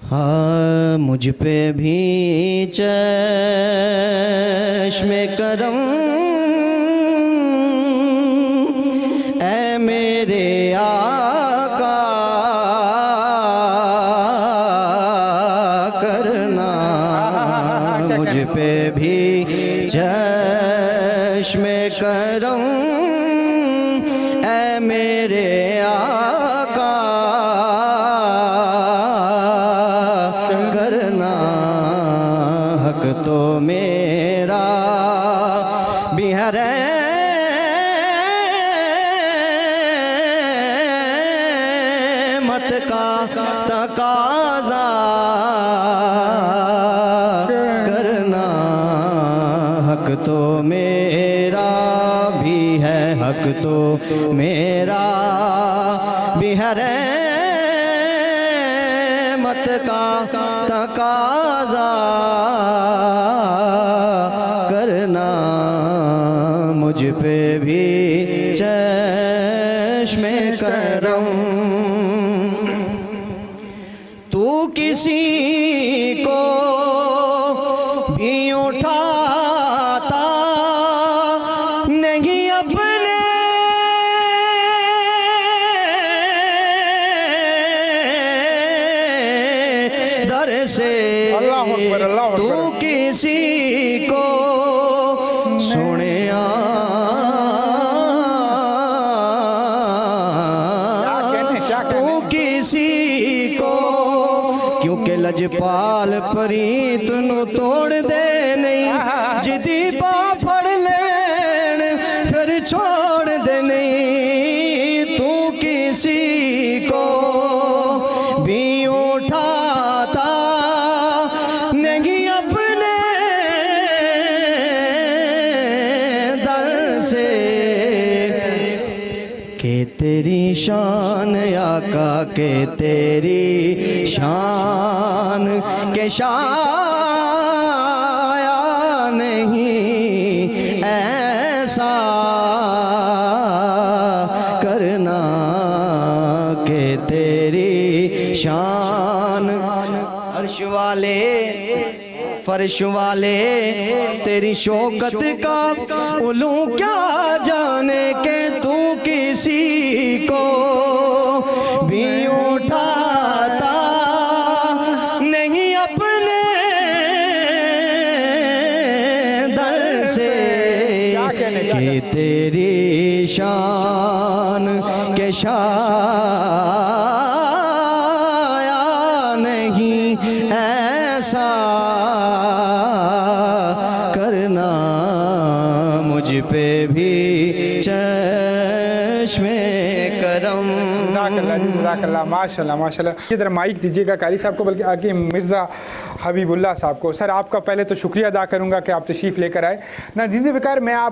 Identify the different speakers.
Speaker 1: हाँ मुझ पे भी चश्मे करम ऐ मेरे आका करना, मुझ पे भी चश्मे करम ऐ मेरे आका करना। हक तो मेरा भी है रहमत का तकाज़ा करना। हक तो मेरा भी है, हक तो मेरा भी है रहमत का तकाज़ा करना। मुझ पे भी चश्मे करम। तू किसी को भी उठाता नहीं अपने दर से। तू किसी को सुने तू किसी को क्योंकि लजपाल प्रीत नू तोड़ दे नहीं, जिदी पा फड़ लेन फिर छोड़ दे नहीं। तू किसी को भी उठाता नहीं अपने दर से। के तेरी शान आका के तेरी शान के शाया नहीं ऐसा करना। के तेरी शान अर्श वाले फर्श वाले तेरी शौकत का उलू क्या जाने के। तू किसी को भी उठाता नहीं अपने दर से। कि तेरी शान के शाया नहीं ऐसा करना। मुझ पे भी चश्मे करम।
Speaker 2: माशाल्लाह माशाल्लाह। इधर माइक दीजिएगा कारी साहब को, बल्कि आगे मिर्ज़ा हबीबुल्लाह साहब को। सर आपका पहले तो शुक्रिया अदा करूंगा कि आप तशरीफ़ लेकर आए ना। जिंदगी बेकार मैं आप